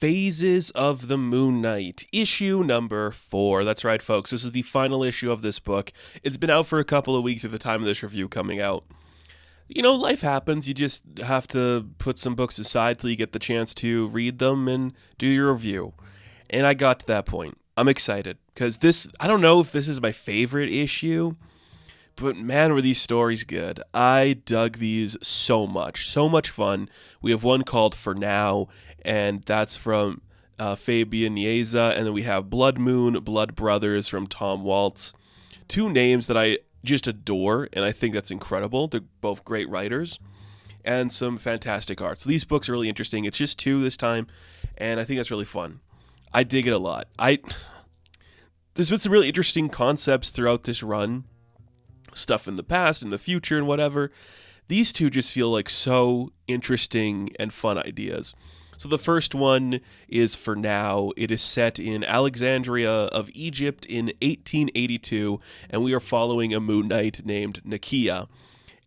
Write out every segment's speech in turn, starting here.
Phases of the Moon Knight, issue number 4. That's right, folks. This is the final issue of this book. It's been out for a couple of weeks at the time of this review coming out. You know, life happens. You just have to put some books aside till you get the chance to read them and do your review. And I got to that point. I'm excited because I don't know if this is my favorite issue, but man, were these stories good. I dug these so much. So much fun. We have one called For Now, and that's from Fabian Nieza, and then we have Blood Moon, Blood Brothers from Tom Waltz. Two names that I just adore, and I think that's incredible. They're both great writers, and some fantastic art. So these books are really interesting. It's just 2 this time, and I think that's really fun. I dig it a lot. There's been some really interesting concepts throughout this run. Stuff in the past, in the future, and whatever. These 2 just feel like so interesting and fun ideas. So the first one is For Now. It is set in Alexandria of Egypt in 1882, and we are following a Moon Knight named Nakia.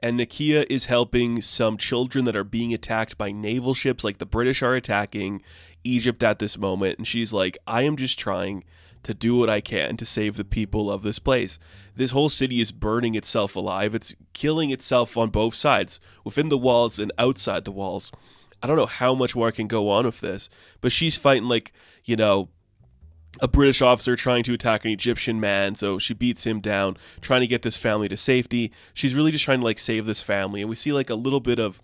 And Nakia is helping some children that are being attacked by naval ships, like the British are attacking Egypt at this moment. And she's like, I am just trying to do what I can to save the people of this place. This whole city is burning itself alive. It's killing itself on both sides, within the walls and outside the walls. I don't know how much more I can go on with this, but she's fighting a British officer trying to attack an Egyptian man, so she beats him down, trying to get this family to safety. She's really just trying to save this family, and we see a little bit of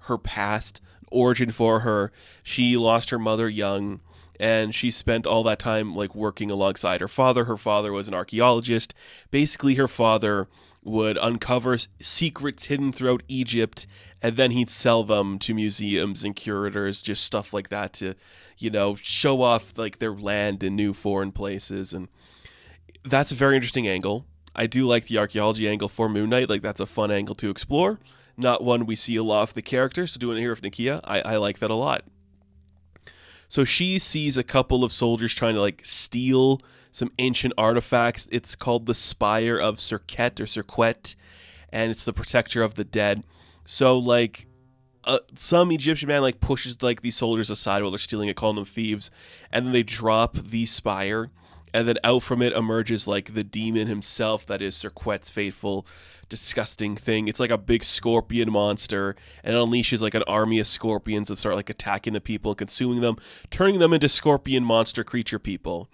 her past, origin for her. She lost her mother young, and she spent all that time working alongside her father. Her father was an archaeologist. Basically, her father would uncover secrets hidden throughout Egypt, and then he'd sell them to museums and curators, just stuff like that to, show off their land in new foreign places. And that's a very interesting angle. I do like the archaeology angle for Moon Knight. That's a fun angle to explore. Not one we see a lot of the characters, so doing it here with Nakia, I like that a lot. So she sees a couple of soldiers trying to steal some ancient artifacts. It's called the Spire of Serquet, and it's the protector of the dead. So some Egyptian man pushes these soldiers aside while they're stealing it, calling them thieves, and then they drop the spire, and then out from it emerges the demon himself that is Serquet's faithful, disgusting thing. It's a big scorpion monster, and it unleashes an army of scorpions that start attacking the people, consuming them, turning them into scorpion monster creature people.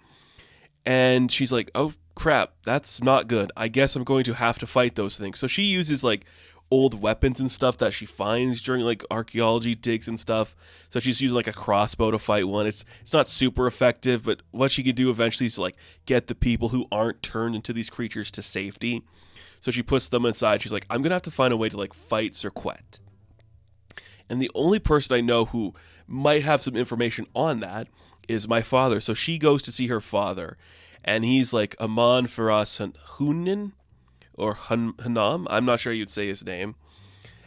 And she's like, oh crap, that's not good. I guess I'm going to have to fight those things. So she uses old weapons and stuff that she finds during archaeology digs and stuff. So she's using a crossbow to fight one. It's not super effective, but what she can do eventually is get the people who aren't turned into these creatures to safety. So she puts them inside. She's like, I'm gonna have to find a way to fight Serquet. And the only person I know who might have some information on that is my father. So she goes to see her father, and he's Amon Faras Hunin or Hanam. I'm not sure you'd say his name.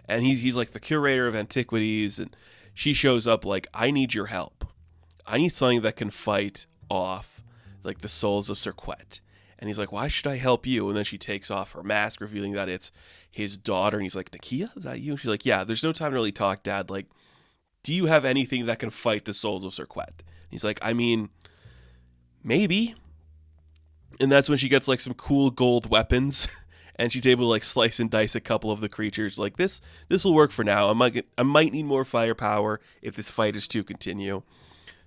And he's the curator of antiquities, and she shows up I need your help. I need something that can fight off the souls of Serquet. And he's like, why should I help you? And then she takes off her mask, revealing that it's his daughter. And he's like, Nakia, is that you? She's like, yeah, there's no time to really talk, Dad. Do you have anything that can fight the souls of Serquet? He's like, I mean, maybe. And that's when she gets some cool gold weapons. And she's able to slice and dice a couple of the creatures. This will work for now. I might need more firepower if this fight is to continue.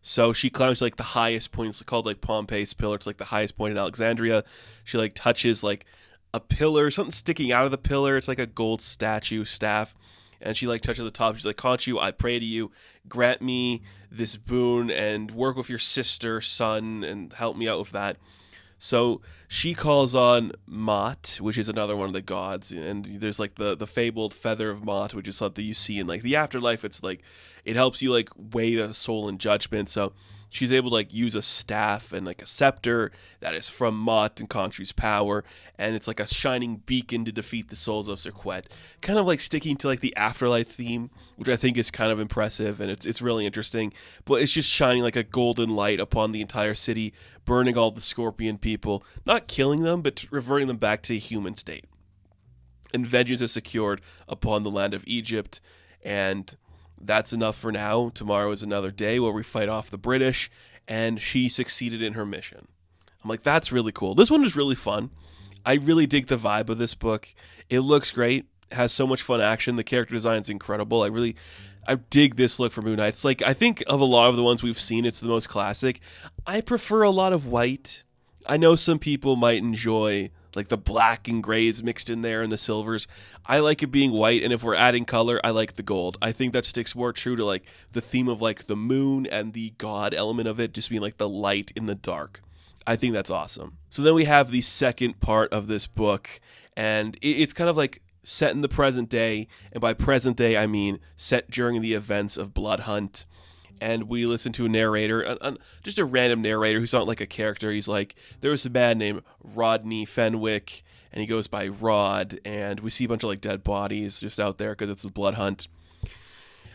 So she climbs the highest point. It's called Pompey's Pillar. It's the highest point in Alexandria. She touches a pillar, something sticking out of the pillar. It's a gold statue staff. And she touches the top. She's like, Khonshu, I pray to you, grant me this boon and work with your sister, son, and help me out with that. So she calls on Mot, which is another one of the gods, and there's the fabled feather of Mot, which is something you see in the afterlife. It's it helps you weigh the soul in judgment. So she's able to use a staff and a scepter that is from Mot and Khonshu's power, and it's a shining beacon to defeat the souls of Serquet. Kind of sticking to the afterlife theme, which I think is kind of impressive, and it's really interesting. But it's just shining a golden light upon the entire city, burning all the scorpion people, not killing them, but reverting them back to a human state. And vengeance is secured upon the land of Egypt, and That's enough for now. Tomorrow is another day where we fight off the British, and she succeeded in her mission. I'm like, that's really cool. This one is really fun. I really dig the vibe of this book. It looks great. It has so much fun action. The character design is incredible. I dig this look for Moon Knight. It's like, I think of a lot of the ones we've seen, it's the most classic. I prefer a lot of white. I know some people might enjoy like the black and grays mixed in there and the silvers. I like it being white, and if we're adding color, I like the gold. I think that sticks more true to like the theme of like the moon and the god element of it, just being like the light in the dark. I think that's awesome. So then we have the second part of this book, and it's kind of like set in the present day, and by present day I mean set during the events of Blood Hunt. And we listen to a narrator, just a random narrator who's not like a character. He's like, there was a man named Rodney Fenwick, and he goes by Rod, and we see a bunch of like dead bodies just out there because it's the Blood Hunt.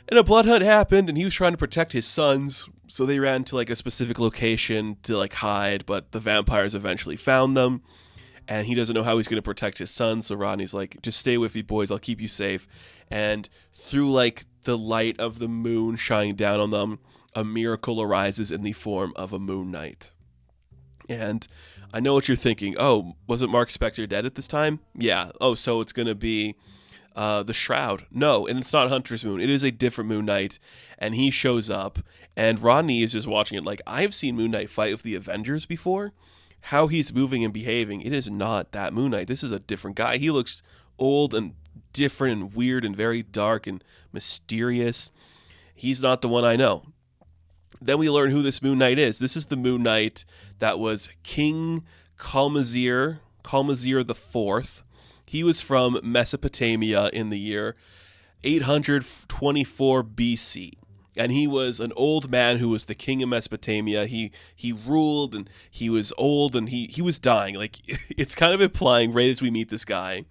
And a blood hunt happened, and he was trying to protect his sons, so they ran to like a specific location to like hide, but the vampires eventually found them, and he doesn't know how he's going to protect his sons, so Rodney's like, just stay with me, boys, I'll keep you safe. And through like the light of the moon shining down on them, a miracle arises in the form of a Moon Knight. And I know what you're thinking. Oh, wasn't Marc Spector dead at this time? Yeah. Oh, so it's going to be the Shroud. No, and it's not Hunter's Moon. It is a different Moon Knight, and he shows up, and Rodney is just watching it like, I've seen Moon Knight fight with the Avengers before. How he's moving and behaving, it is not that Moon Knight. This is a different guy. He looks old and different and weird and very dark and mysterious. He's not the one I know. Then we learn who this Moon Knight is. This is the Moon Knight that was King Kalmazir IV. He was from Mesopotamia in the year 824 BC. And he was an old man who was the king of Mesopotamia. He ruled, and he was old, and he was dying. Like, it's kind of implying right as we meet this guy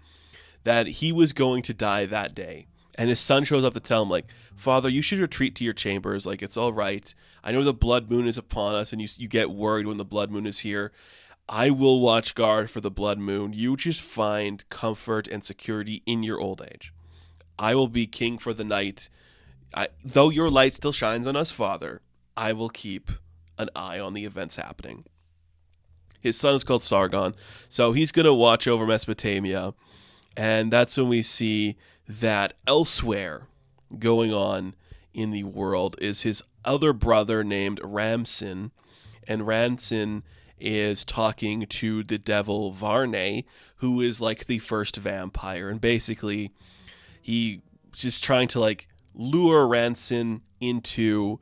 that he was going to die that day. And his son shows up to tell him, like, Father, you should retreat to your chambers. Like, it's all right. I know the blood moon is upon us, and you get worried when the blood moon is here. I will watch guard for the blood moon. You just find comfort and security in your old age. I will be king for the night. Though your light still shines on us, Father, I will keep an eye on the events happening. His son is called Sargon, so he's going to watch over Mesopotamia, and that's when we see that elsewhere going on in the world is his other brother named Ramsin, and Ramsin is talking to the devil Varney, who is like the first vampire, and basically he's just trying to like lure Ramsin into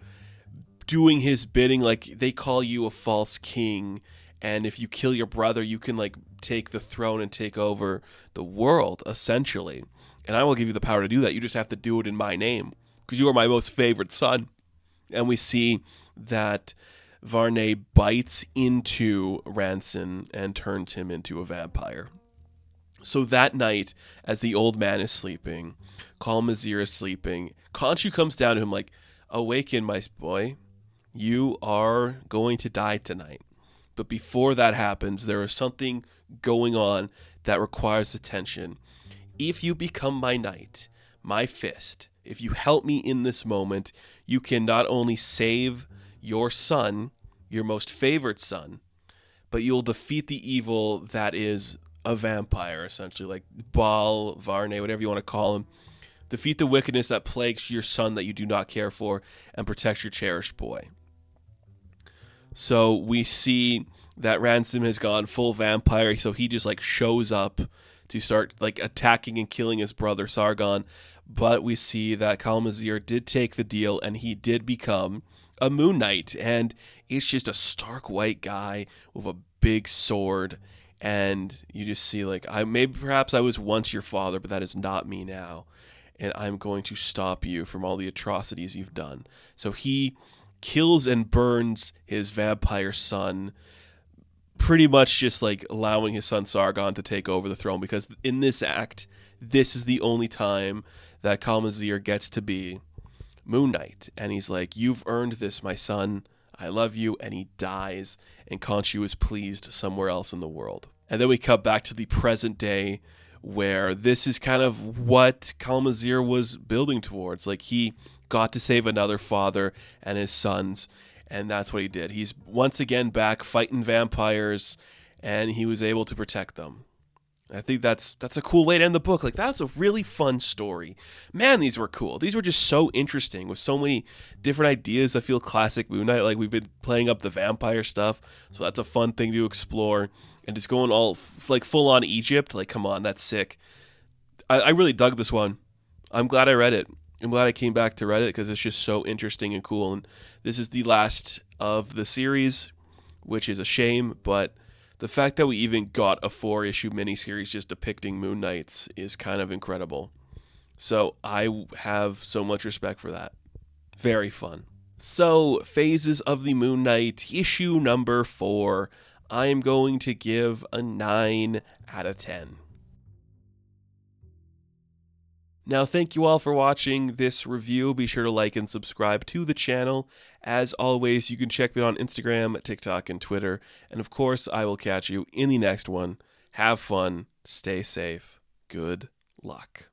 doing his bidding. Like, they call you a false king, and if you kill your brother, you can like take the throne and take over the world, essentially. And I will give you the power to do that. You just have to do it in my name, because you are my most favorite son. And we see that Varney bites into Ramsin and turns him into a vampire. So that night, as the old man is sleeping, Kalmazir is sleeping, Khonshu comes down to him like, awaken, my boy. You are going to die tonight. But before that happens, there is something going on that requires attention. If you become my knight, my fist, if you help me in this moment, you can not only save your son, your most favorite son, but you'll defeat the evil that is a vampire, essentially, like Baal, Varney, whatever you want to call him. Defeat the wickedness that plagues your son that you do not care for, and protect your cherished boy. So we see that Ransom has gone full vampire, so he just like shows up to start like attacking and killing his brother Sargon. But we see that Kalmazir did take the deal, and he did become a Moon Knight, and it's just a stark white guy with a big sword. And you just see like, perhaps I was once your father, but that is not me now, and I'm going to stop you from all the atrocities you've done. So he kills and burns his vampire son, pretty much just like allowing his son Sargon to take over the throne, because in this act, this is the only time that Kalmazir gets to be Moon Knight. And he's like, you've earned this, my son. I love you. And he dies, and Khonshu is pleased somewhere else in the world. And then we cut back to the present day, where this is kind of what Kalamazir was building towards. Like, he got to save another father and his sons, and that's what he did. He's once again back fighting vampires, and he was able to protect them. I think that's a cool way to end the book. Like, that's a really fun story. Man, these were cool. These were just so interesting with so many different ideas. I feel classic Moon Knight. Like, we've been playing up the vampire stuff, so that's a fun thing to explore. And just going all, like, full on Egypt. Like, come on, that's sick. I really dug this one. I'm glad I read it. I'm glad I came back to read it because it's just so interesting and cool. And this is the last of the series, which is a shame, but the fact that we even got a 4-issue miniseries just depicting Moon Knights is kind of incredible. So I have so much respect for that. Very fun. So, Phases of the Moon Knight, issue number 4. I am going to give a 9 out of 10. Now, thank you all for watching this review. Be sure to like and subscribe to the channel. As always, you can check me out on Instagram, TikTok, and Twitter. And of course, I will catch you in the next one. Have fun. Stay safe. Good luck.